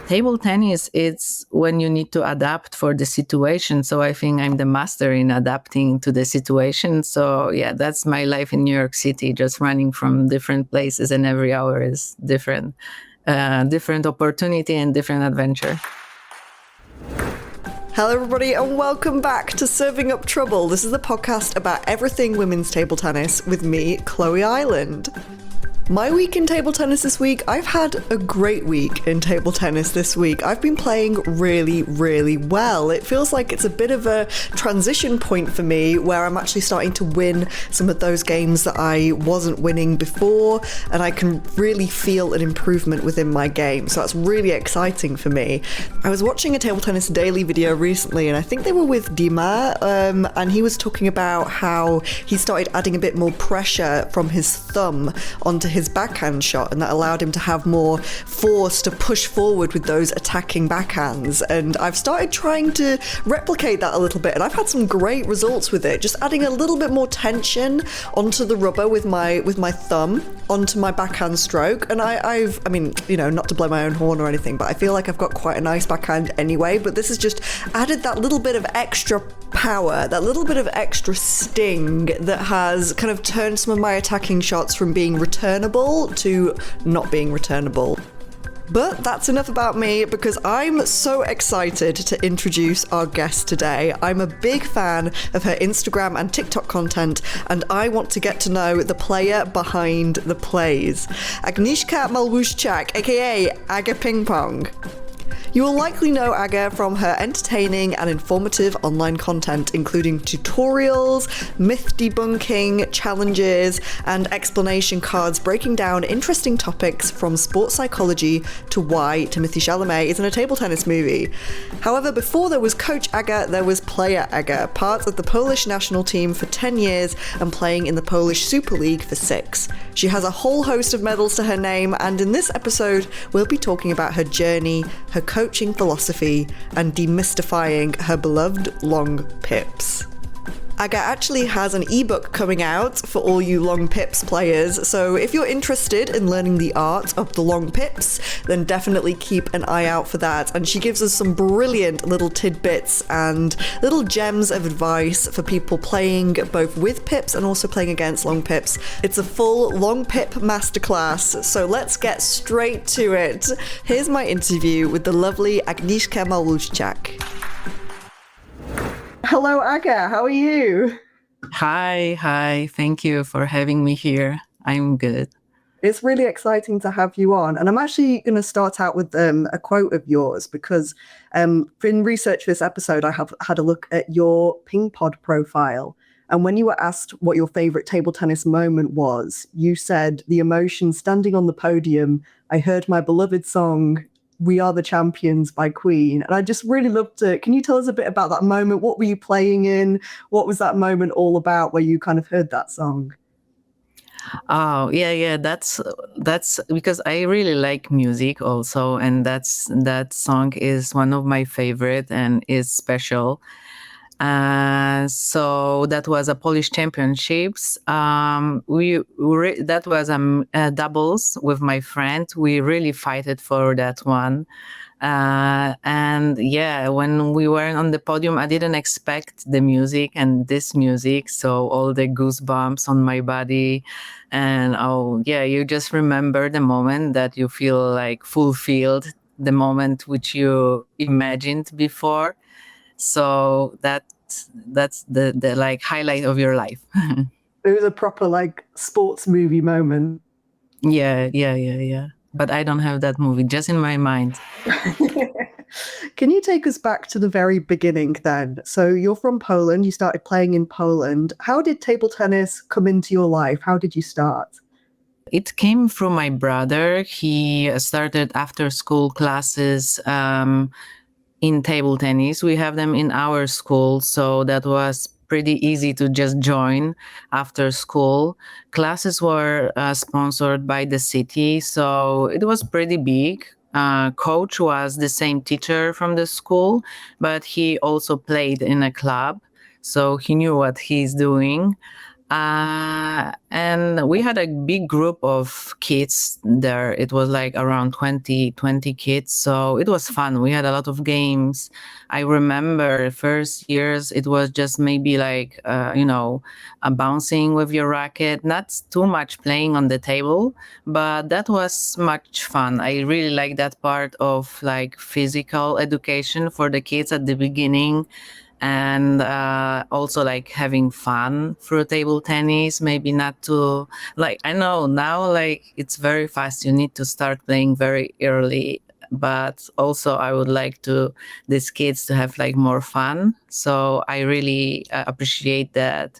Table tennis, it's when you need to adapt for the situation. So I think I'm the master in adapting to the situation. So yeah, that's my life in New York City, just running from different places, and every hour is different, different opportunity and different adventure. Hello everybody and welcome back to Serving Up Trouble. This is the podcast about everything women's table tennis with me, Chloe Island. My week in table tennis this week, I've had a great week in table tennis this week. I've been playing really, really well. It feels like it's a bit of a transition point for me where I'm actually starting to win some of those games that I wasn't winning before, and I can really feel an improvement within my game. So that's really exciting for me. I was watching a Table Tennis Daily video recently, and I think they were with Dima, and he was talking about how he started adding a bit more pressure from his thumb onto his backhand shot, and that allowed him to have more force to push forward with those attacking backhands. And I've started trying to replicate that a little bit, and I've had some great results with it, just adding a little bit more tension onto the rubber with my thumb onto my backhand stroke. And I mean, you know, not to blow my own horn or anything, but I feel like I've got quite a nice backhand anyway, but this has just added that little bit of extra power, that little bit of extra sting that has kind of turned some of my attacking shots from being returnable to not being returnable. But that's enough about me, because I'm so excited to introduce our guest today. I'm a big fan of her Instagram and TikTok content, and I want to get to know the player behind the plays. Agnieszka Maluszczak, aka Aga Ping Pong. You will likely know Aga from her entertaining and informative online content, including tutorials, myth debunking, challenges, and explanation cards breaking down interesting topics from sports psychology to why Timothée Chalamet is in a table tennis movie. However, before there was Coach Aga, there was Player Aga, part of the Polish national team for 10 years and playing in the Polish Super League for 6. She has a whole host of medals to her name, and in this episode, we'll be talking about her journey, her coaching philosophy, and demystifying her beloved long pips. Aga actually has an ebook coming out for all you long pips players, so if you're interested in learning the art of the long pips, then definitely keep an eye out for that. And she gives us some brilliant little tidbits and little gems of advice for people playing both with pips and also playing against long pips. It's a full long pip masterclass, so let's get straight to it. Here's my interview with the lovely Agnieszka Maluszczak. Hello, Aga. How are you? Hi. Thank you for having me here. I'm good. It's really exciting to have you on. And I'm actually going to start out with a quote of yours, because in research for this episode, I have had a look at your Ping Pod profile. And when you were asked what your favorite table tennis moment was, you said, "The emotion standing on the podium, I heard my beloved song, We Are the Champions by Queen." And I just really loved it. Can you tell us a bit about that moment? What were you playing in? What was that moment all about where you kind of heard that song? Oh, yeah. That's because I really like music also, and that song is one of my favorite and is special. So that was a Polish championships. That was a doubles with my friend. We really fighted for that one. And yeah, when we were on the podium, I didn't expect the music and this music. So all the goosebumps on my body, and oh yeah, you just remember the moment that you feel like fulfilled, the moment which you imagined before. So that's the like highlight of your life. It was a proper like sports movie moment. Yeah. But I don't have that movie, just in my mind. Can you take us back to the very beginning then? So you're from Poland, you started playing in Poland. How did table tennis come into your life? How did you start? It came from my brother. He started after school classes in table tennis. We have them in our school, so that was pretty easy to just join after school. Classes were sponsored by the city, so it was pretty big. Coach was the same teacher from the school, but he also played in a club, so he knew what he's doing. And we had a big group of kids there. It was like around 20 kids. So it was fun. We had a lot of games. I remember first years, it was just maybe like, bouncing with your racket, not too much playing on the table, but that was much fun. I really like that part of like physical education for the kids at the beginning, and also like having fun through table tennis. Maybe not to, like, I know now like it's very fast, you need to start playing very early, but also I would like to these kids to have like more fun. So I really appreciate that.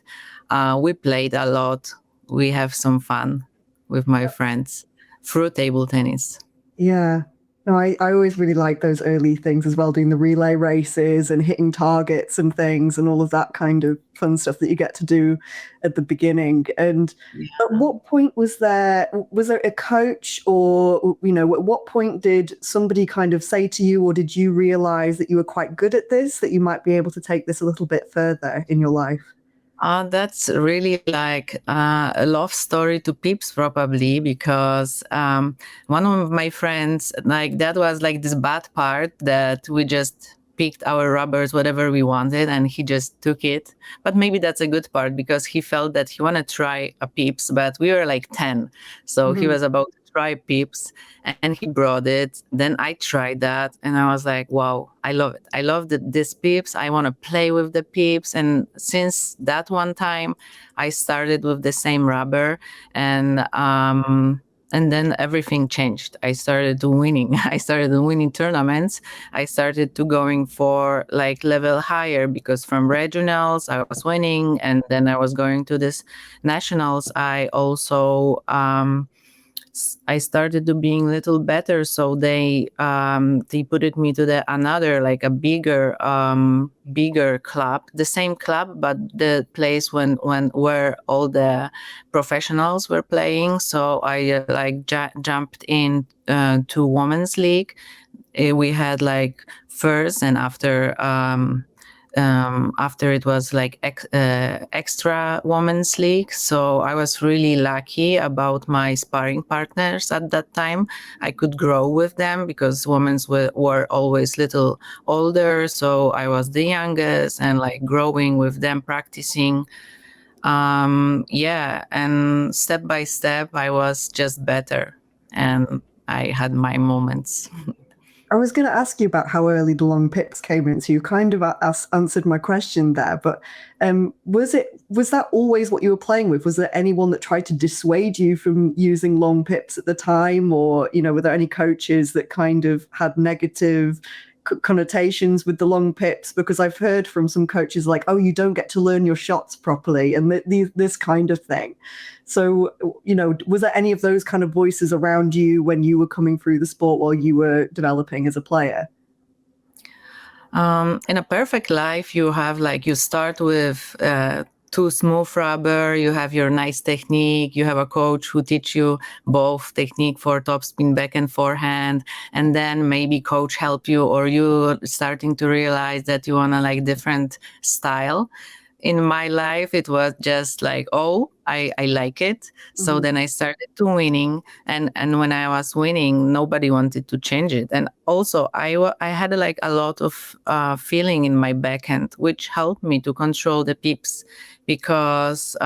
We played a lot, we have some fun with my friends through table tennis. Yeah. No, I always really like those early things as well, doing the relay races and hitting targets and things and all of that kind of fun stuff that you get to do at the beginning. And at what point was there a coach, or, at what point did somebody kind of say to you, or did you realize that you were quite good at this, that you might be able to take this a little bit further in your life? That's really like a love story to Pips, probably, because one of my friends, like, that was like this bad part that we just picked our rubbers, whatever we wanted, and he just took it. But maybe that's a good part because he felt that he wanted to try a Pips, but we were like 10. So he Mhm. was about to try Pips and he brought it. Then I tried that and I was like, wow, I love it. I love this Pips. I want to play with the Pips. And since that one time, I started with the same rubber, and and then everything changed. I started winning. I started winning tournaments. I started to going for like level higher, because from regionals I was winning, and then I was going to this nationals. I also I started to being a little better, so they put it me to the another, like a bigger club, the same club, but the place when where all the professionals were playing. So I like jumped in to women's league. We had like first, and after it was like extra women's league. So I was really lucky about my sparring partners at that time. I could grow with them because women's were always little older, so I was the youngest, and like growing with them, practicing. Yeah, and step by step I was just better, and I had my moments. I was going to ask you about how early the long pips came in, so you kind of answered my question there. But was that always what you were playing with? Was there anyone that tried to dissuade you from using long pips at the time, or were there any coaches that kind of had negative connotations with the long pips? Because I've heard from some coaches like, oh, you don't get to learn your shots properly, and this kind of thing. So, was there any of those kind of voices around you when you were coming through the sport while you were developing as a player? In a perfect life, you have like, you start with too smooth rubber, you have your nice technique, you have a coach who teach you both technique for topspin, back and forehand, and then maybe coach help you, or you starting to realize that you want to like different style. In my life, it was just like, oh, I like it. So then I started to winning, and when I was winning, nobody wanted to change it. And also, I had like a lot of feeling in my backhand, which helped me to control the pips, because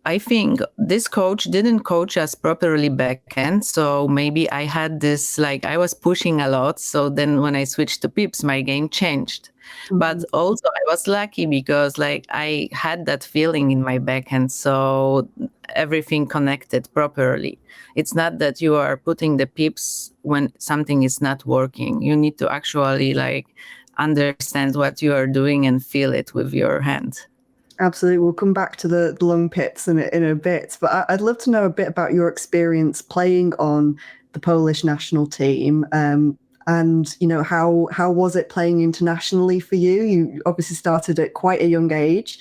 I think this coach didn't coach us properly backhand. So maybe I had this, like, I was pushing a lot. So then when I switched to pips, my game changed. But also I was lucky because like I had that feeling in my backhand. So everything connected properly. It's not that you are putting the pips when something is not working. You need to actually like understand what you are doing and feel it with your hand. Absolutely. We'll come back to the long pips in a bit, but I'd love to know a bit about your experience playing on the Polish national team. And how was it playing internationally for you? You obviously started at quite a young age,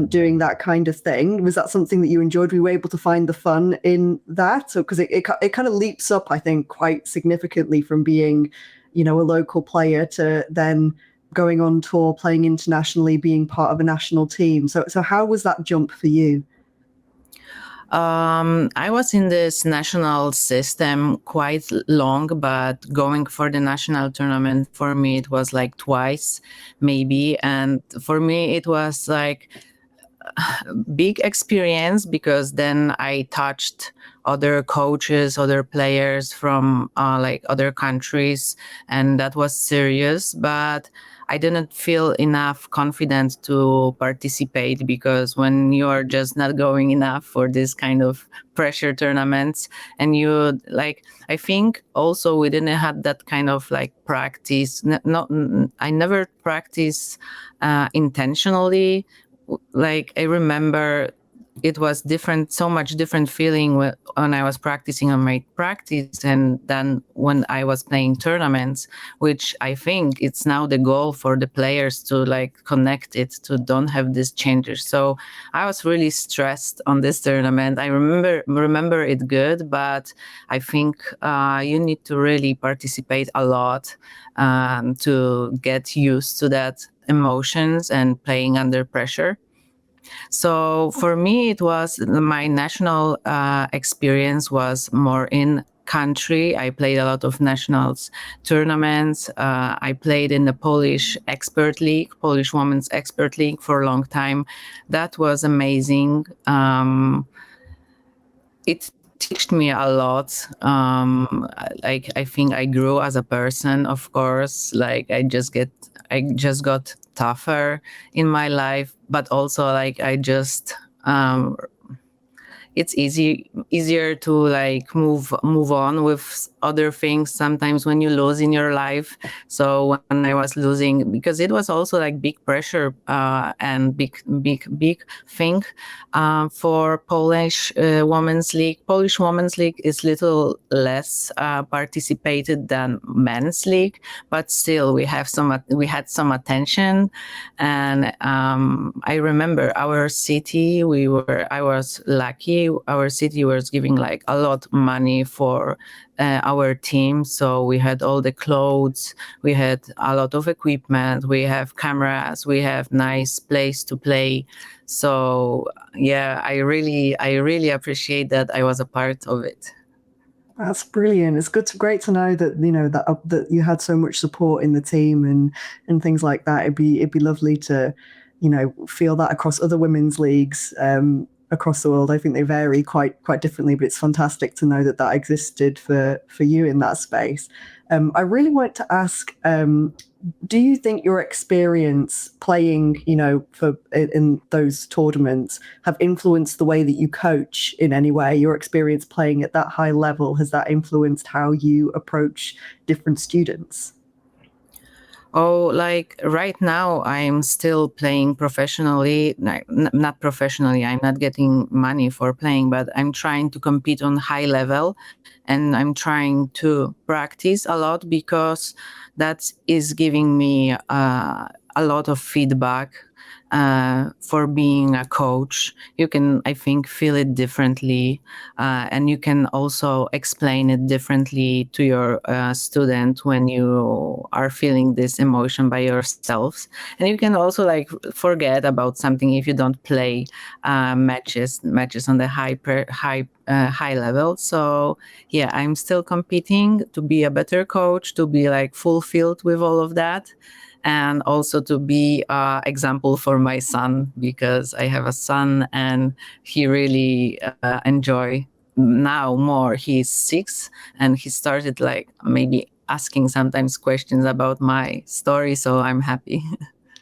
doing that kind of thing. Was that something that you enjoyed? Were you able to find the fun in that? So, because it kind of leaps up, I think, quite significantly from being, a local player to then going on tour, playing internationally, being part of a national team. So how was that jump for you? I was in this national system quite long, but going for the national tournament for me, it was like twice, maybe. And for me, it was like big experience because then I touched other coaches, other players from like other countries, and that was serious. But I didn't feel enough confident to participate because when you are just not going enough for this kind of pressure tournaments, and you like, I think also we didn't have that kind of like practice. I never practice intentionally. Like I remember it was different, so much different feeling when I was practicing on my practice and then when I was playing tournaments, which I think it's now the goal for the players to like connect it, to don't have these changes. So I was really stressed on this tournament. I remember it good, but I think you need to really participate a lot to get used to that emotions and playing under pressure. So for me, it was my national experience was more in country. I played a lot of nationals tournaments. I played in the Polish expert league, Polish women's expert league for a long time. That was amazing. It taught me a lot. Like I think I grew as a person, of course. Like I just got tougher in my life, but also like I just it's easier to like move on with other things sometimes when you lose in your life. So when I was losing, because it was also like big pressure and big thing for Polish women's league is little less participated than men's league, but still we had some attention. And I remember our city, I was lucky. Our city was giving like a lot of money for our team. So we had all the clothes, we had a lot of equipment, we have cameras, we have nice place to play. So yeah, I really appreciate that I was a part of it. That's brilliant. It's great to know that that you had so much support in the team and things like that. It'd be lovely to, feel that across other women's leagues across the world. I think they vary quite differently, but it's fantastic to know that existed for you in that space. I really want to ask. Do you think your experience playing, in those tournaments have influenced the way that you coach in any way? Your experience playing at that high level, has that influenced how you approach different students? Oh, like right now, I'm still playing professionally. Not professionally, I'm not getting money for playing, but I'm trying to compete on high level and I'm trying to practice a lot because that is giving me a lot of feedback for being a coach. You can, I think, feel it differently, and you can also explain it differently to your student when you are feeling this emotion by yourselves. And you can also like forget about something if you don't play matches on the high level. So yeah, I'm still competing to be a better coach, to be like fulfilled with all of that, and also to be an example for my son, because I have a son and he really enjoy now more. He's 6 and he started like maybe asking sometimes questions about my story, so I'm happy.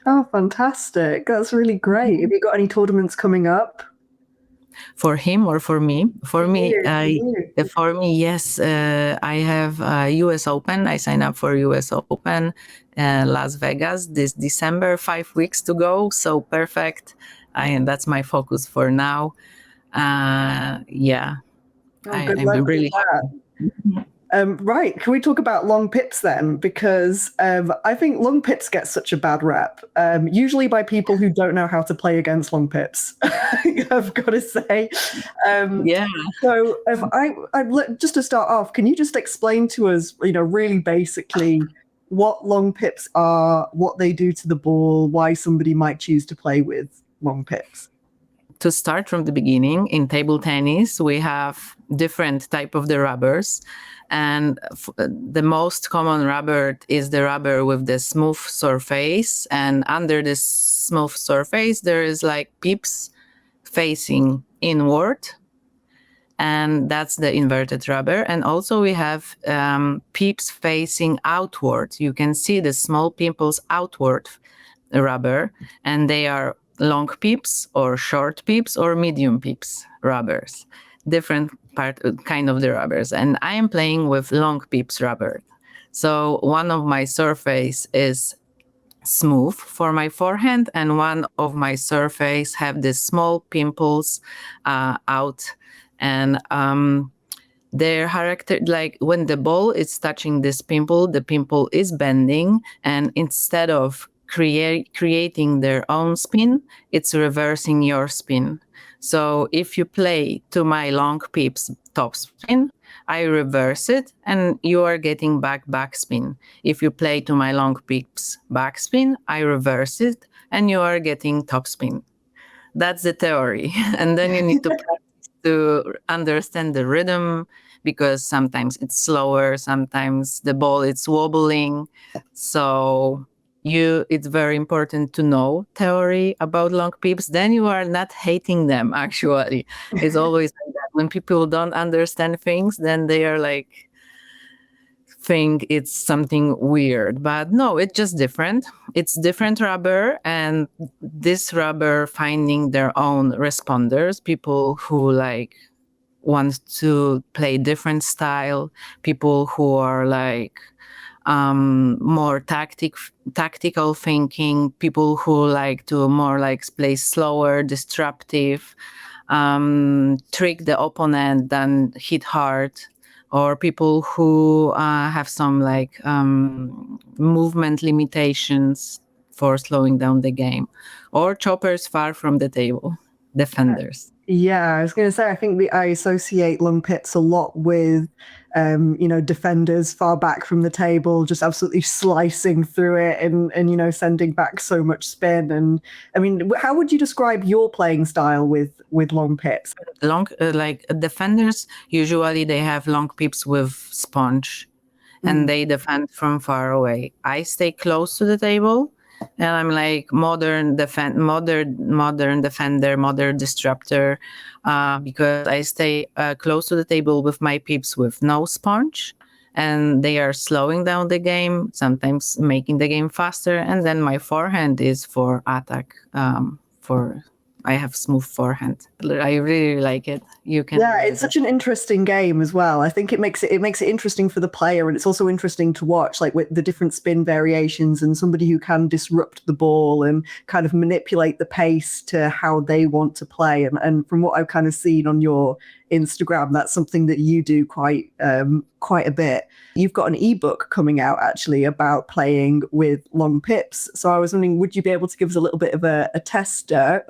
Oh, fantastic. That's really great. Have you got any tournaments coming up? For him or for me? For me, You. for me, yes. I have U.S. Open. I signed up for U.S. Open, Las Vegas this December. 5 weeks to go, so perfect. And that's my focus for now. Yeah, Oh, good I'm luck with really that. happy. Right. Can we talk about long pips then? Because I think long pips get such a bad rep, usually by people who don't know how to play against long pips. I've got to say. Yeah. So, just to start off, can you just explain to us, really basically, what long pips are, what they do to the ball, why somebody might choose to play with long pips? To start from the beginning, in table tennis, we have different type of the rubbers. And the most common rubber is the rubber with the smooth surface. And under this smooth surface, there is like pips facing inward. And that's the inverted rubber. And also we have pips facing outward. You can see the small pimples outward rubber, and they are long pips or short pips or medium pips rubbers, different kind of the rubbers. And I am playing with long pips rubber. So one of my surface is smooth for my forehand, and one of my surface have these small pimples out. And their character, like when the ball is touching this pimple, the pimple is bending, and instead of creating their own spin, it's reversing your spin. So if you play to my long pips top spin, I reverse it and you are getting back spin. If you play to my long pips back spin, I reverse it and you are getting top spin. That's the theory. And then you need to practice to understand the rhythm, because sometimes it's slower, sometimes the ball is wobbling. So it's very important to know theory about long pips. Then you are not hating them, actually. It's always like that. When people don't understand things, then they are like, think it's something weird. But no, it's just different. It's different rubber, and this rubber finding their own responders, people who like want to play different style, people who are like more tactical thinking, people who like to more like play slower, disruptive, trick the opponent than hit hard, or people who have some like movement limitations for slowing down the game, or choppers far from the table, defenders. Yeah, I was going to say, I think I associate long pips a lot with, defenders far back from the table, just absolutely slicing through it and sending back so much spin. And I mean, how would you describe your playing style with long pips? Long, like defenders, usually they have long pips with sponge, and they defend from far away. I stay close to the table, and I'm like modern defender, modern disruptor, because I stay close to the table with my pips with no sponge, and they are slowing down the game, sometimes making the game faster. And then my forehand is for attack. I have smooth forehand. I really like it. Yeah, it's such an interesting game as well. I think it makes it interesting for the player, and it's also interesting to watch, like with the different spin variations and somebody who can disrupt the ball and kind of manipulate the pace to how they want to play. And from what I've kind of seen on your Instagram, that's something that you do quite a bit. You've got an ebook coming out actually about playing with long pips. So I was wondering, would you be able to give us a little bit of a taster,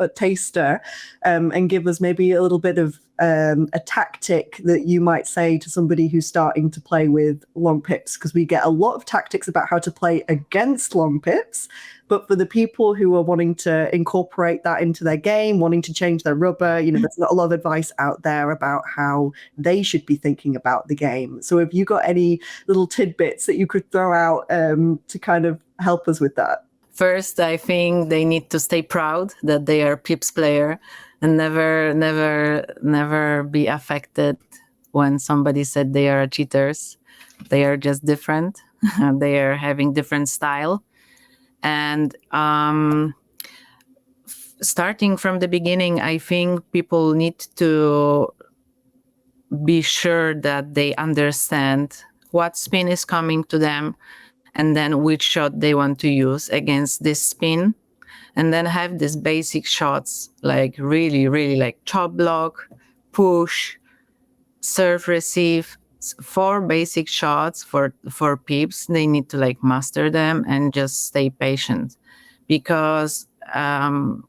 and give us maybe a little bit of a tactic that you might say to somebody who's starting to play with long pips? Because we get a lot of tactics about how to play against long pips, but for the people who are wanting to incorporate that into their game, wanting to change their rubber, there's not a lot of advice out there about how they should be thinking about the game. So have you got any little tidbits that you could throw out to kind of help us with that? First, I think they need to stay proud that they are pips player, and never be affected when somebody said they are cheaters. They are just different. They are having different style. And starting from the beginning, I think people need to be sure that they understand what spin is coming to them, and then which shot they want to use against this spin. And then have these basic shots, like really, really like chop block, push, serve, receive. 4 basic shots for pips. They need to like master them and just stay patient, because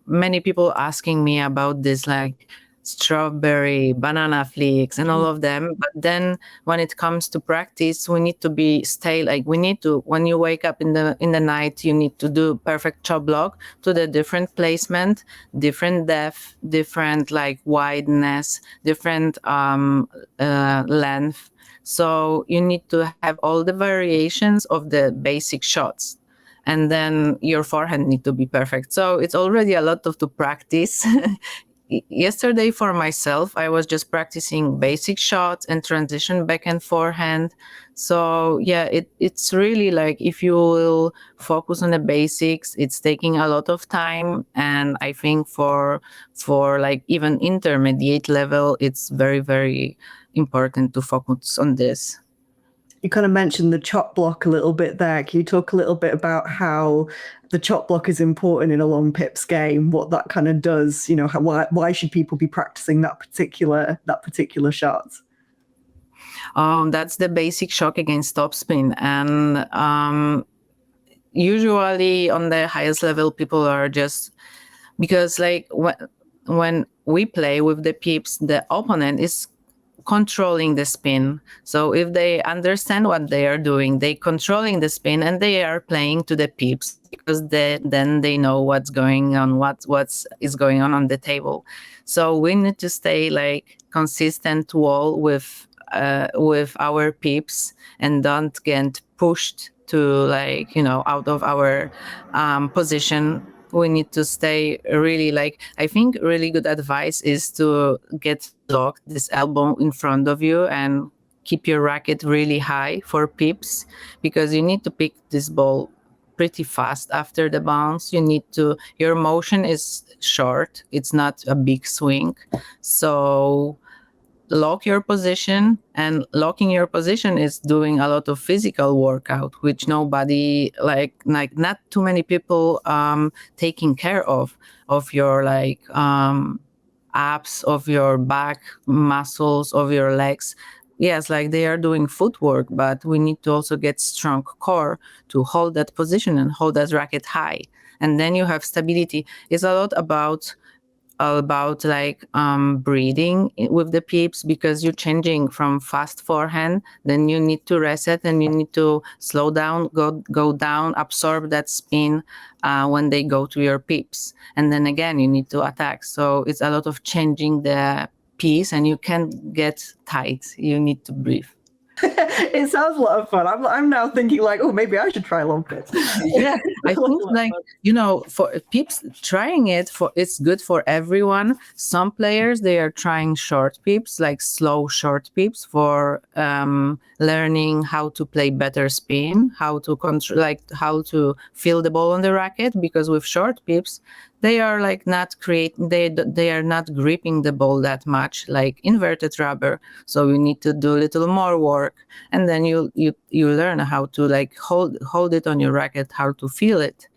many people asking me about this like strawberry, banana flicks, and all of them. But then when it comes to practice, we need to stay like we need to. When you wake up in the night, you need to do perfect chop block to the different placement, different depth, different like wideness, different length. So you need to have all the variations of the basic shots, and then your forehand need to be perfect. So it's already a lot to practice. Yesterday for myself, I was just practicing basic shots and transition back and forehand. So yeah, it's really like if you will focus on the basics, it's taking a lot of time. And I think for like even intermediate level, it's very, very important to focus on this. You kind of mentioned the chop block a little bit there. Can you talk a little bit about how the chop block is important in a long pips game, what that kind of does, why should people be practicing that particular shot? That's the basic shock against topspin. And usually on the highest level, people are just, because like when we play with the pips, the opponent is controlling the spin. So if they understand what they are doing, they controlling the spin and they are playing to the pips, because then they know what's going on, what is going on the table. So we need to stay like consistent wall with our pips and don't get pushed to like out of our position. We need to stay really like, I think really good advice is to get locked this elbow in front of you and keep your racket really high for pips, because you need to pick this ball pretty fast after the bounce. Your motion is short, it's not a big swing. So lock your position, and locking your position is doing a lot of physical workout, which nobody like not too many people taking care of your like abs, of your back muscles, of your legs. Yes, like they are doing footwork, but we need to also get strong core to hold that position and hold that racket high, and then you have stability. It's a lot about like breathing with the pips, because you're changing from fast forehand, then you need to reset and you need to slow down, go down, absorb that spin when they go to your pips, and then again you need to attack. So it's a lot of changing the piece, and you can't get tight, you need to breathe. It sounds a lot of fun. I'm now thinking like, oh, maybe I should try long pips. Yeah, I think like for pips, trying it's good for everyone. Some players, they are trying short pips, like slow short pips, for learning how to play better spin, how to control, like how to feel the ball on the racket, because with short pips they are like they are not gripping the ball that much like inverted rubber. So you need to do a little more work, and then you learn how to like hold it on your racket, how to feel it.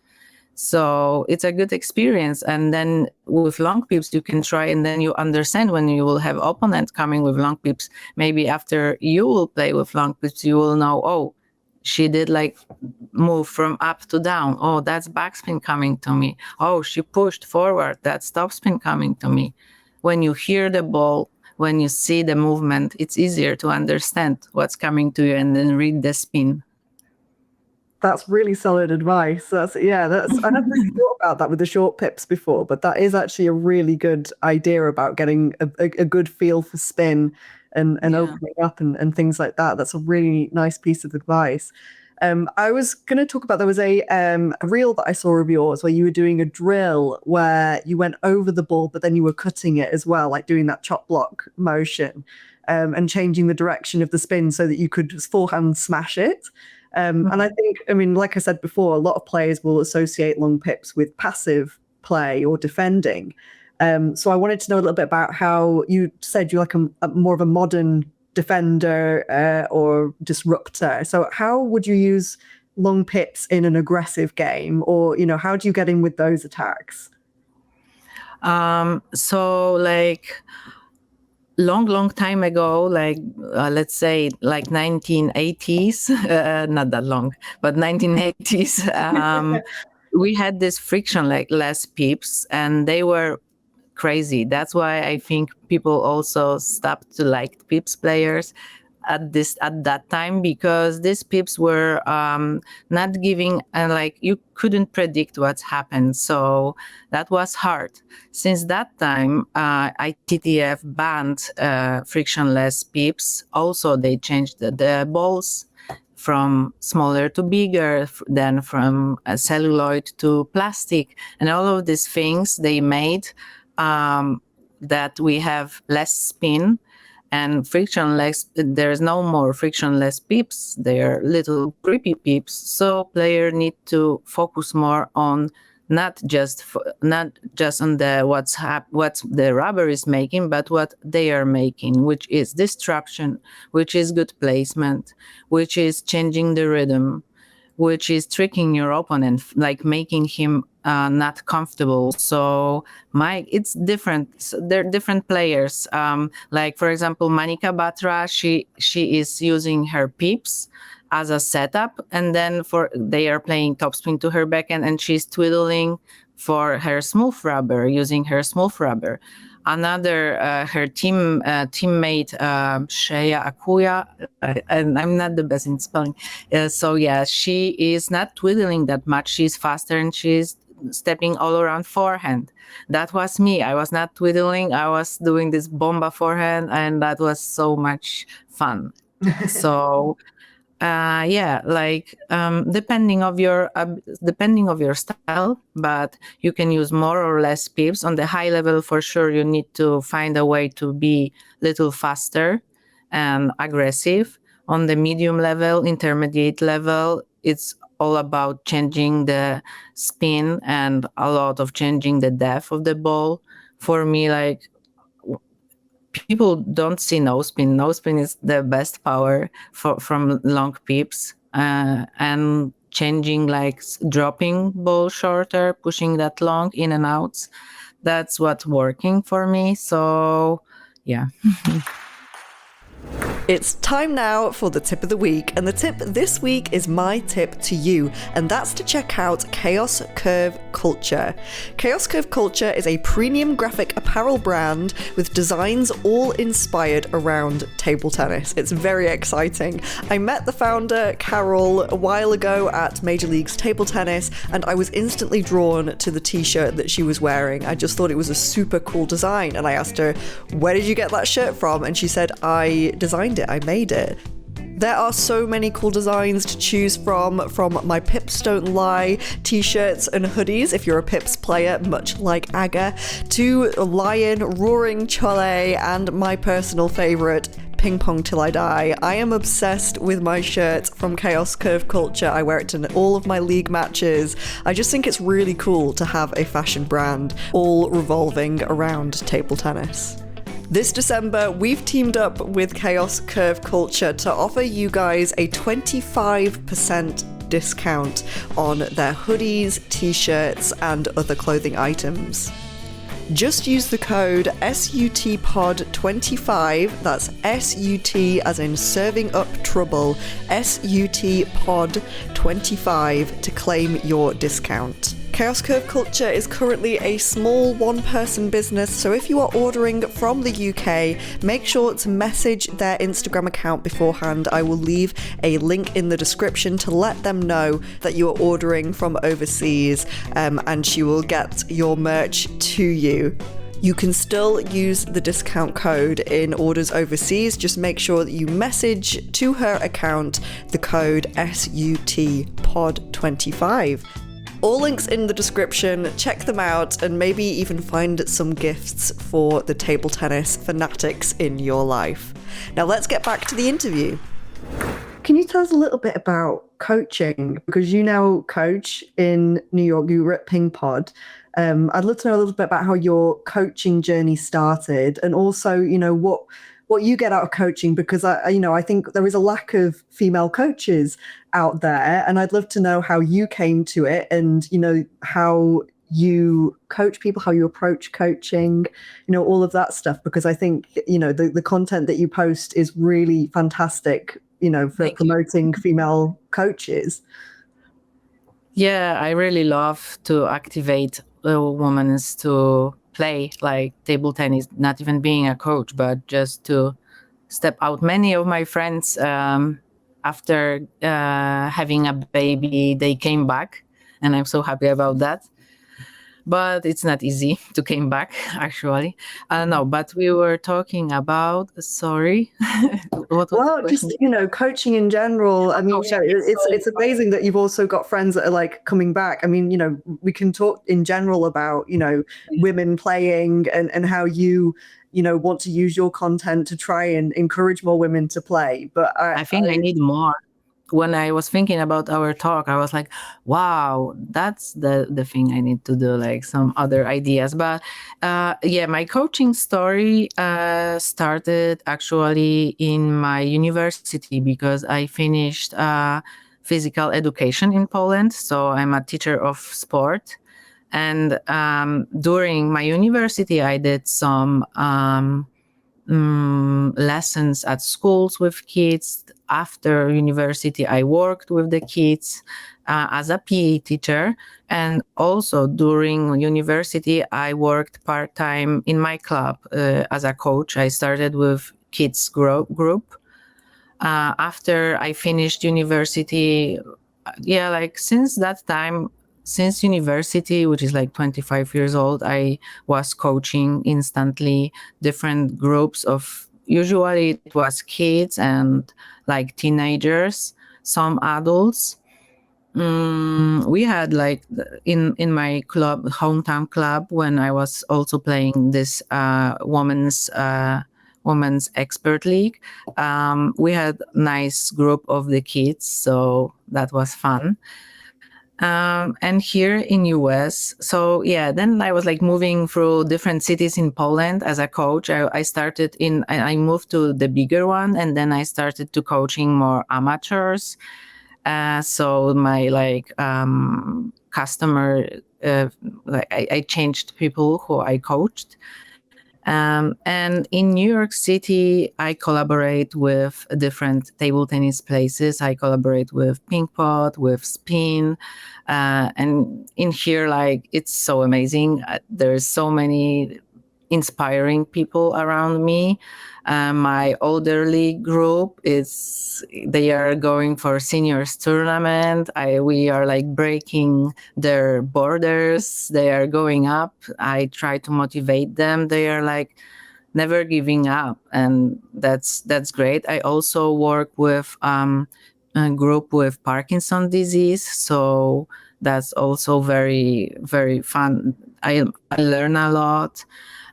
So it's a good experience. And then with long pips you can try, and then you understand when you will have opponent coming with long pips, maybe after you will play with long pips, you will know, oh, she did like move from up to down. Oh, that's backspin coming to me. Oh, she pushed forward. That's topspin coming to me. When you hear the ball, when you see the movement, it's easier to understand what's coming to you and then read the spin. That's really solid advice. I never really thought about that with the short pips before, but that is actually a really good idea about getting a good feel for spin and opening up and things like that. That's a really nice piece of advice. I was going to talk about, there was a reel that I saw of yours where you were doing a drill where you went over the ball, but then you were cutting it as well, like doing that chop block motion and changing the direction of the spin so that you could just forehand smash it. And I think, like I said before, a lot of players will associate long pips with passive play or defending. So I wanted to know a little bit about how you said you're like a more of a modern defender or disruptor. So how would you use long pips in an aggressive game, or how do you get in with those attacks? So like long time ago, like let's say like 1980s, not that long, but 1980s, we had this friction, like less pips, and they were crazy. That's why I think people also stopped to like pips players at that time, because these pips were not giving, like, you couldn't predict what's happened. So that was hard. Since that time, ITTF banned frictionless pips. Also, they changed the balls from smaller to bigger, then from celluloid to plastic, and all of these things they made that we have less spin and frictionless. There's no more frictionless pips. They're little grippy pips. So player need to focus more on not just on the what the rubber is making, but what they are making, which is disruption, which is good placement, which is changing the rhythm, which is tricking your opponent, like making him not comfortable. So it's different. So they're different players. Like, for example, Manika Batra, she is using her pips as a setup, and then they are playing topspin to her backhand, and she's twiddling for her smooth rubber, using her smooth rubber. Another, her teammate, Shreya Akuya, and I'm not the best in spelling. So yeah, she is not twiddling that much. She's faster and she's stepping all around forehand. That was me. I was not twiddling. I was doing this bomba forehand, and that was so much fun. So yeah, like depending of your style, but you can use more or less pips. On the high level, for sure, you need to find a way to be little faster and aggressive. On the medium level, intermediate level, it's all about changing the spin and a lot of changing the depth of the ball. For me, like, people don't see no spin. No spin is the best power from long pips, and changing, like, dropping ball shorter, pushing that long in and outs. That's what's working for me. So yeah. It's time now for the tip of the week, and the tip this week is my tip to you, and that's to check out Chaos Curve Culture. Chaos Curve Culture is a premium graphic apparel brand with designs all inspired around table tennis. It's very exciting. I met the founder, Carol, a while ago at Major Leagues Table Tennis, and I was instantly drawn to the t-shirt that she was wearing. I just thought it was a super cool design, and I asked her, where did you get that shirt from? And she said, I designed it. I made it. There are so many cool designs to choose from my Pips Don't Lie t-shirts and hoodies, if you're a Pips player, much like Aga, to Lion, Roaring Chole, and my personal favourite, Ping Pong Till I Die. I am obsessed with my shirt from Chaos Curve Culture. I wear it to all of my league matches. I just think it's really cool to have a fashion brand all revolving around table tennis. This December, we've teamed up with Chaos Curve Culture to offer you guys a 25% discount on their hoodies, t-shirts, and other clothing items. Just use the code SUTPOD25, that's SUT as in serving up trouble, SUTPOD25 to claim your discount. Chaos Curve Culture is currently a small one-person business, so if you are ordering from the UK, make sure to message their Instagram account beforehand. I will leave a link in the description to let them know that you are ordering from overseas, and she will get your merch to you. You can still use the discount code in orders overseas. Just make sure that you message to her account the code SUTPOD25. All links in the description, check them out, and maybe even find some gifts for the table tennis fanatics in your life. Now let's get back to the interview. Can you tell us a little bit about coaching? Because you now coach in New York, you were at Ping Pod. I'd love to know a little bit about how your coaching journey started, and also, what you get out of coaching, because I think there is a lack of female coaches out there, and I'd love to know how you came to it, and how you coach people, how you approach coaching, all of that stuff, because I think the content that you post is really fantastic, for promoting female coaches. Yeah, I really love to activate women to play like table tennis, not even being a coach, but just to step out. Many of my friends, after having a baby, they came back, and I'm so happy about that. But it's not easy to came back, actually. No, but we were talking about, sorry, what was the Well, question? just coaching in general. I mean, it's amazing that you've also got friends that are like coming back. I mean, we can talk in general about women playing and how you want to use your content to try and encourage more women to play. But I think I need more. When I was thinking about our talk, I was like, wow, that's the thing I need to do, like some other ideas. But yeah, my coaching story started actually in my university, because I finished physical education in Poland. So I'm a teacher of sport. And during my university, I did some lessons at schools with kids. After university, I worked with the kids as a PE teacher. And also during university, I worked part-time in my club as a coach. I started with kids group. After I finished university, yeah, like since that time, since university, which is like 25 years old, I was coaching instantly different groups of, usually it was kids and like teenagers, some adults. We had like in my club, hometown club, when I was also playing this women's expert league. We had nice group of the kids, so that was fun. And here in US, so yeah, then I was like moving through different cities in Poland as a coach. I moved to the bigger one, and then I started to coaching more amateurs. So my customer, I changed people who I coached. And in New York City, I collaborate with different table tennis places. I collaborate with Ping Pot, with Spin. And in here, like, it's so amazing. There's so many inspiring people around me. My elderly group they are going for seniors tournament. We are like breaking their borders. They are going up. I try to motivate them. They are like never giving up, and that's great. I also work with a group with Parkinson's disease, so that's also very very fun. I learn a lot,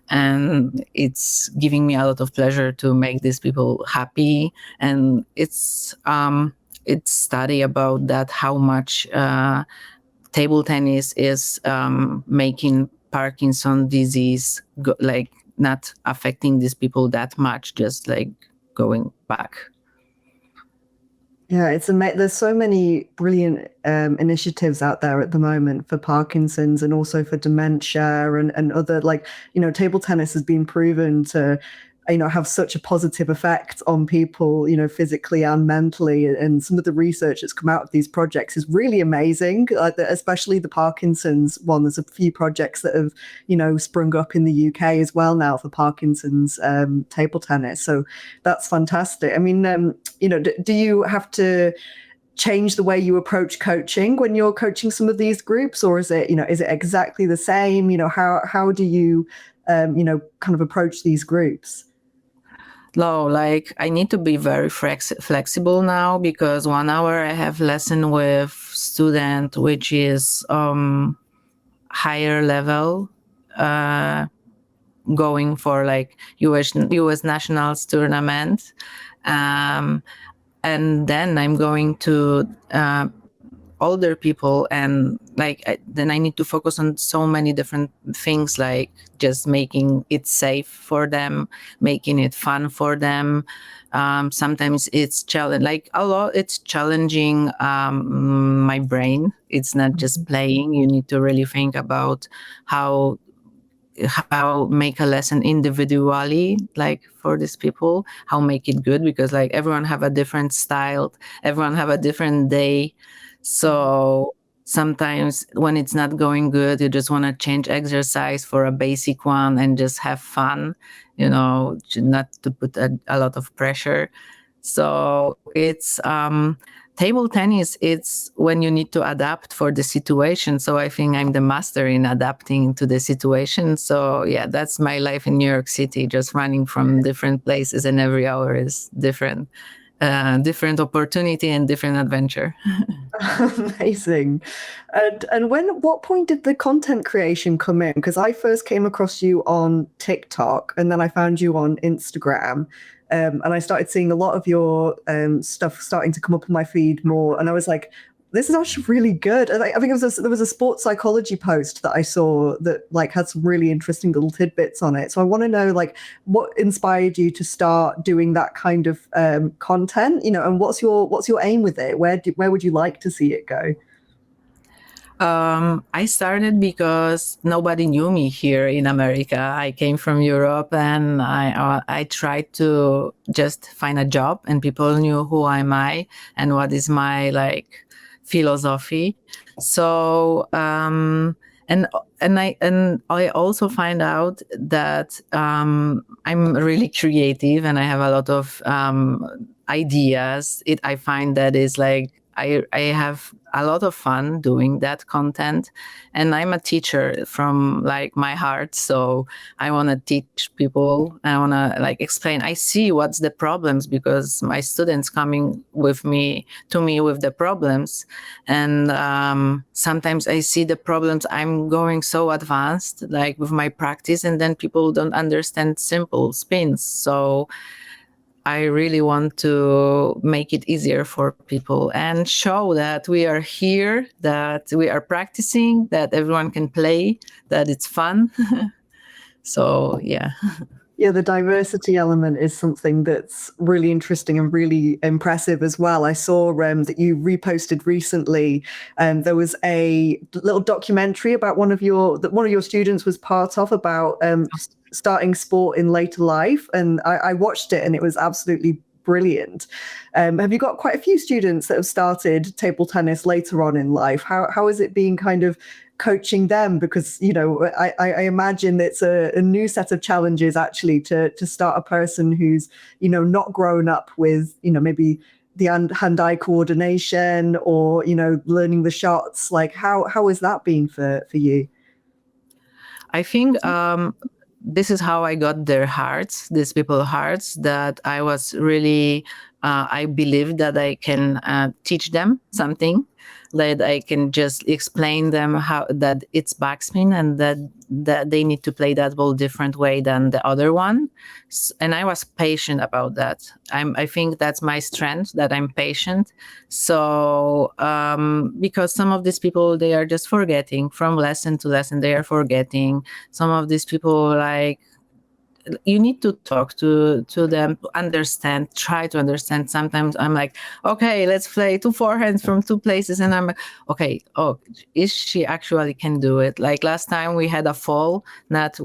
and it's giving me a lot of pleasure to make these people happy. And it's study about that, how much table tennis is making Parkinson disease like not affecting these people that much, just like going back. Yeah, there's so many brilliant initiatives out there at the moment for Parkinson's and also for dementia and other, like, table tennis has been proven to, have such a positive effect on people, physically and mentally. And some of the research that's come out of these projects is really amazing, especially the Parkinson's one. There's a few projects that have, sprung up in the UK as well now for Parkinson's table tennis. So that's fantastic. I mean, do you have to change the way you approach coaching when you're coaching some of these groups, or is it exactly the same? How do you, kind of approach these groups? No, like I need to be very flexible now, because 1 hour I have lesson with student, which is higher level, going for like US nationals tournament. And then I'm going to older people, and like then I need to focus on so many different things, like just making it safe for them, making it fun for them. Sometimes it's it's challenging my brain. It's not just playing. You need to really think about how make a lesson individually, like for these people, how make it good, because like everyone have a different style, everyone have a different day. So sometimes when it's not going good, you just want to change exercise for a basic one and just have fun, not to put a lot of pressure. So it's table tennis. It's when you need to adapt for the situation. So I think I'm the master in adapting to the situation. So yeah, that's my life in New York City, just running from different places, and every hour is different. Different opportunity and different adventure. Amazing. And what point did the content creation come in? Because I first came across you on TikTok, and then I found you on Instagram. And I started seeing a lot of your stuff starting to come up in my feed more. And I was like, this is actually really good. And I think there was a sports psychology post that I saw that like had some really interesting little tidbits on it. So I want to know like what inspired you to start doing that kind of content, and what's your aim with it? Where would you like to see it go? I started because nobody knew me here in America. I came from Europe, and I tried to just find a job, and people knew who am I and what is my like philosophy. So and I also find out that I'm really creative, and I have a lot of ideas. I find that is like I have a lot of fun doing that content, and I'm a teacher from like my heart. So I want to teach people. I want to like explain. I see what's the problems, because my students coming with me to me with the problems, and sometimes I see the problems. I'm going so advanced like with my practice, and then people don't understand simple spins. So I really want to make it easier for people and show that we are here, that we are practicing, that everyone can play, that it's fun. So, yeah. Yeah, the diversity element is something that's really interesting and really impressive as well. I saw that you reposted recently, and there was a little documentary about one of your students was part of about starting sport in later life, and I watched it, and it was absolutely brilliant. Have you got quite a few students that have started table tennis later on in life? How is it being kind of coaching them? Because I imagine it's a new set of challenges actually to start a person who's not grown up with maybe the hand-eye coordination or learning the shots. Like how has that been for you? I think this is how I got their hearts, these people's hearts, that I was really, I believe that I can teach them something, that I can just explain them how that it's backspin, and that they need to play that ball different way than the other one. And I was patient about that. I think that's my strength, that I'm patient. So because some of these people, they are just forgetting from lesson to lesson, they are forgetting. Some of these people, like, you need to talk to them to understand, try to understand. Sometimes I'm like, okay, let's play two forehands from two places, and I'm like, okay, oh, is she actually can do it? Like last time we had a fall, not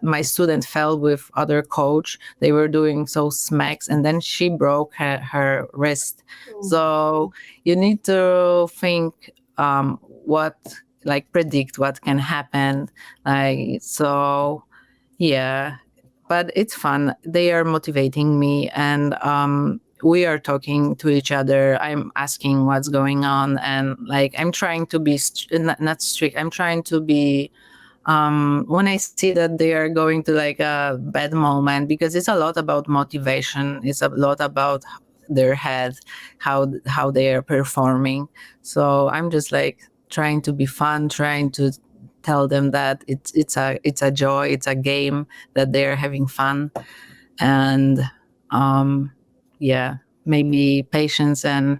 my student fell with other coach. They were doing so smacks, and then she broke her wrist. So you need to think what, like, predict what can happen, like, so yeah, but it's fun. They are motivating me, and we are talking to each other. I'm asking what's going on, and like I'm trying to be not strict. I'm trying to be when I see that they are going to like a bad moment, because it's a lot about motivation. It's a lot about their head, how they are performing. So I'm just like trying to be fun, trying to tell them that it's a joy, it's a game, that they're having fun, and yeah, maybe patience and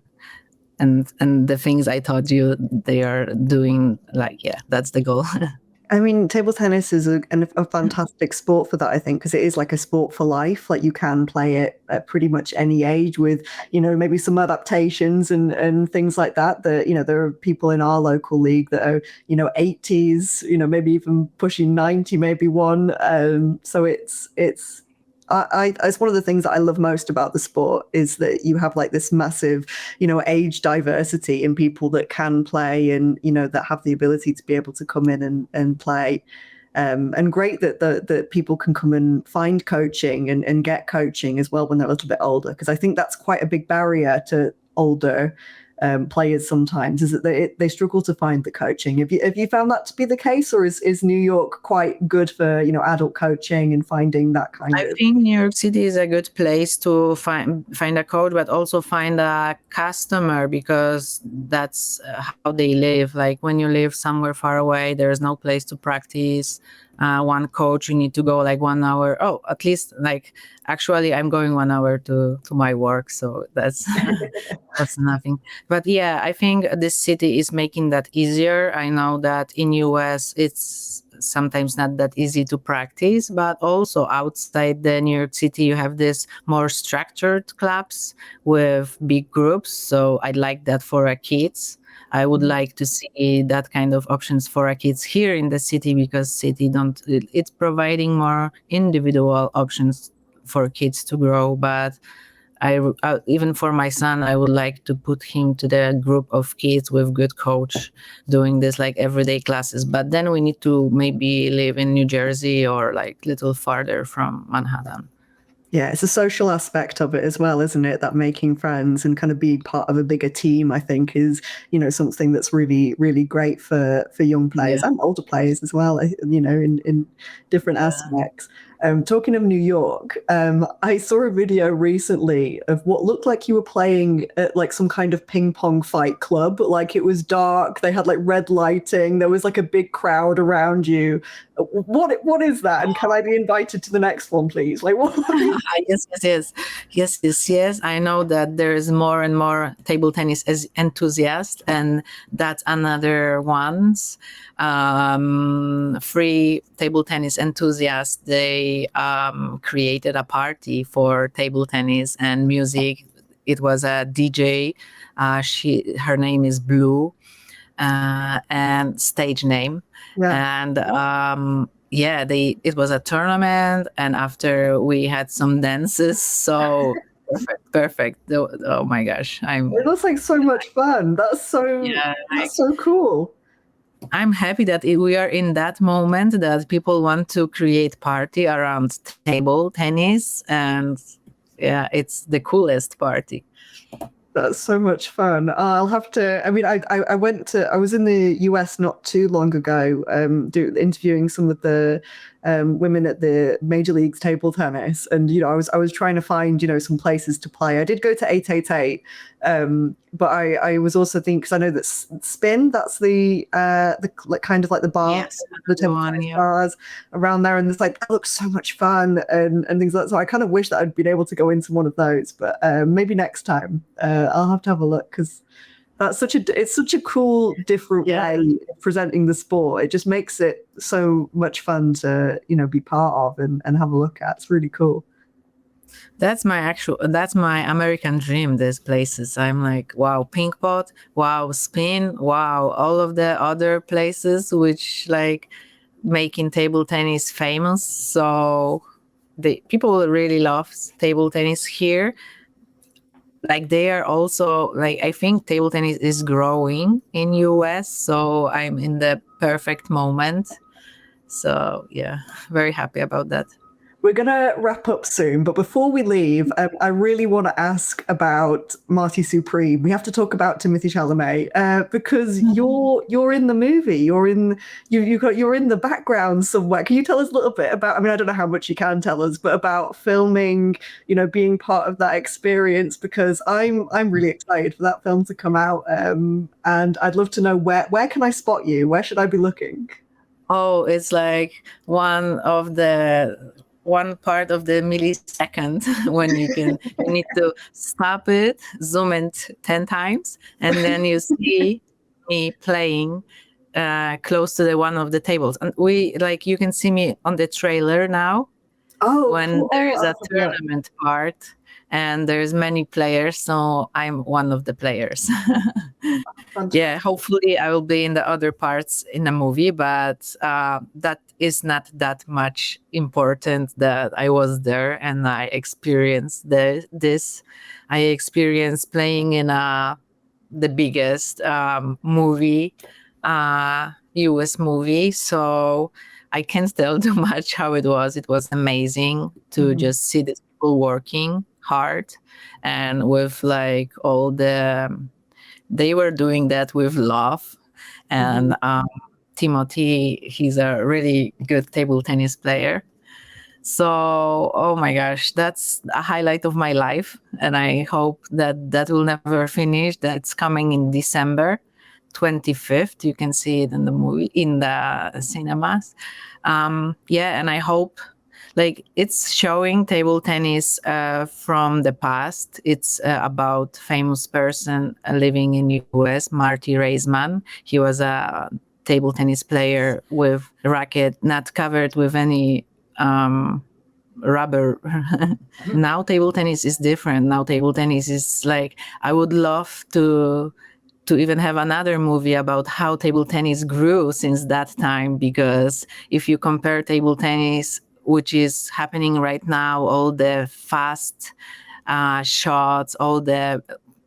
the things I taught you, they are doing, like, yeah, that's the goal. I mean, table tennis is a fantastic sport for that, I think, because it is like a sport for life. Like you can play it at pretty much any age with, maybe some adaptations and things like that. There are people in our local league that are, 80s, maybe even pushing 90, maybe one. So it's It's one of the things that I love most about the sport is that you have like this massive, age diversity in people that can play and, that have the ability to be able to come in and play. And great that people can come and find coaching and get coaching as well when they're a little bit older, because I think that's quite a big barrier to older players sometimes, is that they struggle to find the coaching. Have you found that to be the case, or is New York quite good for adult coaching and finding that kind I of? think New York City is a good place to find a coach, but also find a customer, because that's how they live. Like when you live somewhere far away, there's no place to practice. One coach, you need to go like 1 hour. Oh, at least like actually, I'm going 1 hour to my work, so that's that's nothing. But yeah, I think this city is making that easier. I know that in US it's sometimes not that easy to practice, but also outside the New York City, you have this more structured clubs with big groups. So I like that for our kids. I would like to see that kind of options for our kids here in the city, because city don't, it's providing more individual options for kids to grow. But even for my son, I would like to put him to the group of kids with good coach doing this like everyday classes. But then we need to maybe live in New Jersey or like little farther from Manhattan. Yeah, it's a social aspect of it as well, isn't it? That making friends and kind of being part of a bigger team, I think, is something that's really, really great for young players Yeah. and older players as well. In different aspects. Talking of New York, I saw a video recently of what looked like you were playing at like some kind of ping pong fight club. Like it was dark, they had like red lighting, there was like a big crowd around you. What is that? And can I be invited to the next one, please? Like what? Yes. I know that there is more and more table tennis as enthusiasts, and that's another ones. Free table tennis enthusiasts. They created a party for table tennis and music. It was a DJ. Her name is Blue, and stage name. Yeah. And yeah, it was a tournament, and after we had some dances, so perfect. Oh my gosh, It looks like so much fun. yeah, That's so cool. I'm happy that we are in that moment that people want to create party around table tennis, and yeah, it's the coolest party. That's so much fun. I'll have to. I mean, I was in the US not too long ago, interviewing some of the women at the major leagues table tennis, and I was trying to find some places to play. I did go to 888, but I was also thinking, because I know that Spin, that's the like, kind of like the bar, Yes, the table tennis yeah. bars around there, and it's like that looks so much fun and things like that. So I kind of wish that I'd been able to go into one of those, but maybe next time I'll have to have a look, because it's such a cool different way of presenting the sport. It just makes it so much fun to be part of and have a look at. It's really cool. That's my American dream, these places. I'm like, wow, pink pot, wow, spin, wow, all of the other places which like making table tennis famous. So the people really love table tennis here. Like they are also like, I think table tennis is growing in US, so I'm in the perfect moment. So yeah, very happy about that. We're going to wrap up soon, but before we leave, I really want to ask about Marty Supreme. We have to talk about Timothy Chalamet, because you're in the movie. You're in the background somewhere. Can you tell us a little bit about? I mean, I don't know how much you can tell us, but about filming. Being part of that experience, because I'm really excited for that film to come out, and I'd love to know where can I spot you? Where should I be looking? Oh, it's like one part of the millisecond when you need to stop it, zoom it 10 times, and then you see me playing close to the one of the tables. And you can see me on the trailer now Oh, when cool. there is Oh, a tournament part. and there's many players, so I'm one of the players. Yeah, hopefully I will be in the other parts in the movie, but that is not that much important that I was there and I experienced this. I experienced playing in the biggest movie, US movie. So I can't tell too much how it was. It was amazing to just see the people working hard and with like all the they were doing that with love. And Timothy, he's a really good table tennis player. So, oh my gosh, that's a highlight of my life. And I hope that that will never finish. That's coming in December 25th. You can see it in the movie, in the cinemas. Yeah, and I hope like it's showing table tennis from the past. It's about famous person living in US, Marty Raisman. He was a table tennis player with racket not covered with any rubber. Now table tennis is different. Now table tennis is like, I would love to even have another movie about how table tennis grew since that time, because if you compare table tennis, which is happening right now, all the fast shots, all the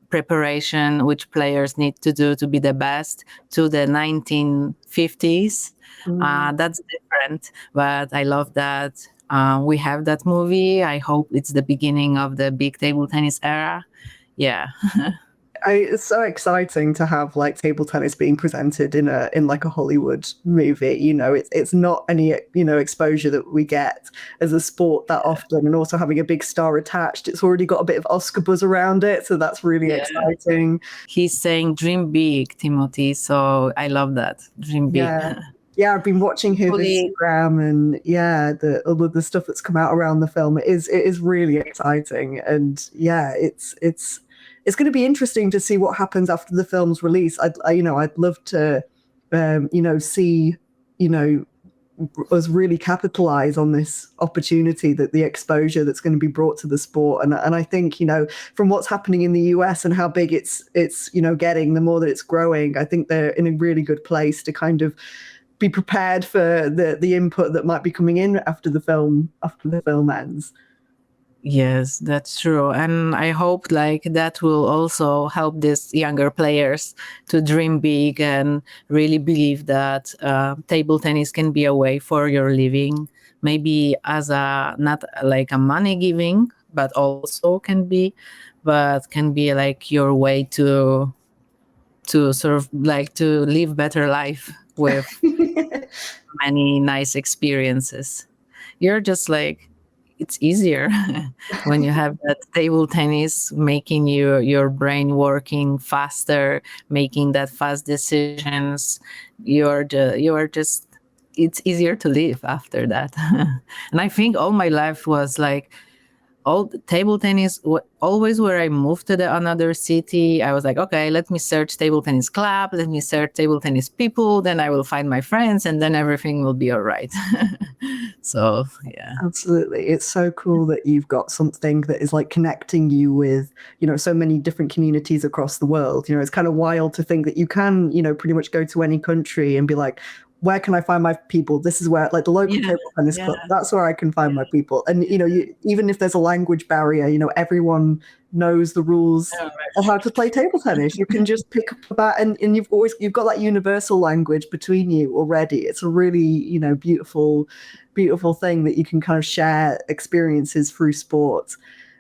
preparation which players need to do to be the best, to the 1950s, that's different. But I love that we have that movie. I hope it's the beginning of the big table tennis era. Yeah. It's so exciting to have like table tennis being presented in like a Hollywood movie. It's not any exposure that we get as a sport that often, and also having a big star attached. It's already got a bit of Oscar buzz around it, so that's really exciting. He's saying dream big, Timothy. So I love that. Dream big. Yeah, I've been watching his Instagram, and all of the stuff that's come out around the film. It is really exciting, and it's going to be interesting to see what happens after the film's release. I'd love to, see, us really capitalize on this opportunity, that the exposure that's going to be brought to the sport. And I think, from what's happening in the US and how big it's getting, the more that it's growing, I think they're in a really good place to kind of be prepared for the input that might be coming in after the film ends. Yes, that's true. And I hope like that will also help these younger players to dream big and really believe that table tennis can be a way for your living, maybe as a, not like a money giving, but also can be like your way to sort of like to live better life with many nice experiences. You're just like, it's easier when you have that table tennis making your brain working faster, making that fast decisions. You're just it's easier to live after that. And I think all my life was like all the table tennis. Always where I moved to the another city, I was like, okay, let me search table tennis club, let me search table tennis people, then I will find my friends, and then everything will be all right. So yeah, absolutely. It's so cool that you've got something that is like connecting you with so many different communities across the world. It's kind of wild to think that you can pretty much go to any country and be like, where can I find my people? This is where, like, the local table tennis club, that's where I can find my people. And even if there's a language barrier, everyone knows the rules of how to play table tennis. You can just pick up that, and you've got that universal language between you already. It's a really beautiful thing that you can kind of share experiences through sport.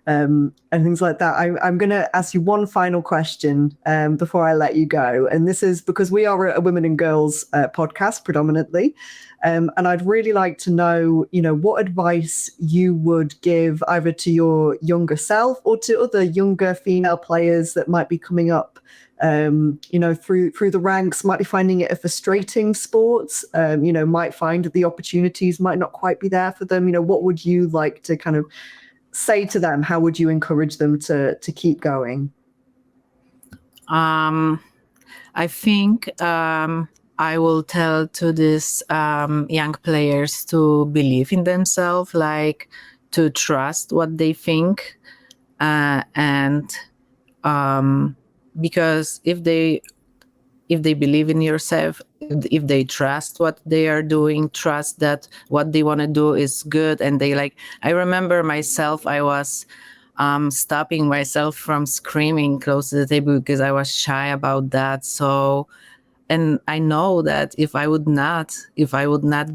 And things like that. I'm going to ask you one final question before I let you go. And this is because we are a women and girls podcast predominantly. And I'd really like to know, what advice you would give either to your younger self or to other younger female players that might be coming up, through the ranks, might be finding it a frustrating sport, might find that the opportunities might not quite be there for them. What would you like to kind of say to them? How would you encourage them to keep going? I think I will tell to these young players to believe in themselves, like to trust what they think, And because if they believe in yourself, if they trust what they are doing, trust that what they want to do is good, and they like, I remember myself, I was stopping myself from screaming close to the table because I was shy about that. So, and I know that if I would not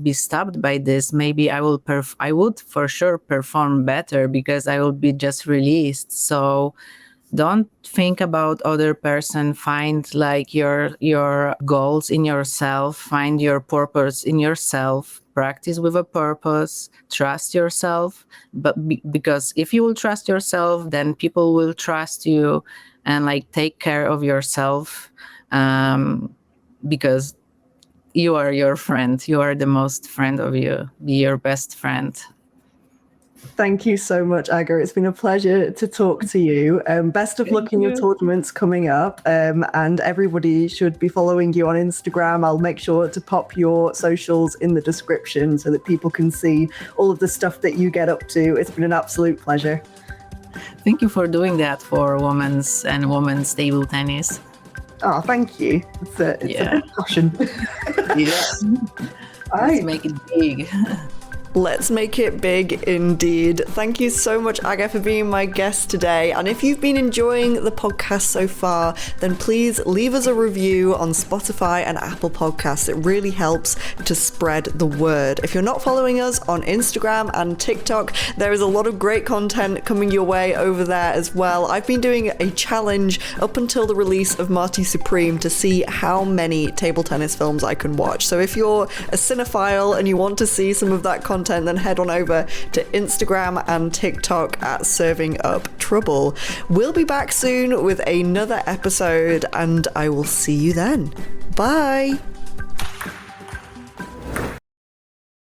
be stopped by this, maybe I would for sure perform better because I will be just released. So don't think about other person. Find like your goals in yourself, find your purpose in yourself, practice with a purpose, trust yourself. But because if you will trust yourself, then people will trust you, and like take care of yourself, because you are your friend, you are the most friend of you, be your best friend. Thank you so much, Aga. It's been a pleasure to talk to you. Best of luck in your tournaments coming up. And everybody should be following you on Instagram. I'll make sure to pop your socials in the description so that people can see all of the stuff that you get up to. It's been an absolute pleasure. Thank you for doing that for women's table tennis. Oh, thank you. It's a big passion. Yes. Let's make it big. Let's make it big indeed. Thank you so much, Aga, for being my guest today. And if you've been enjoying the podcast so far, then please leave us a review on Spotify and Apple Podcasts. It really helps to spread the word. If you're not following us on Instagram and TikTok, there is a lot of great content coming your way over there as well. I've been doing a challenge up until the release of Marty Supreme to see how many table tennis films I can watch. So if you're a cinephile and you want to see some of that content, then head on over to Instagram and TikTok at Serving Up Trouble. We'll be back soon with another episode, and I will see you then. Bye.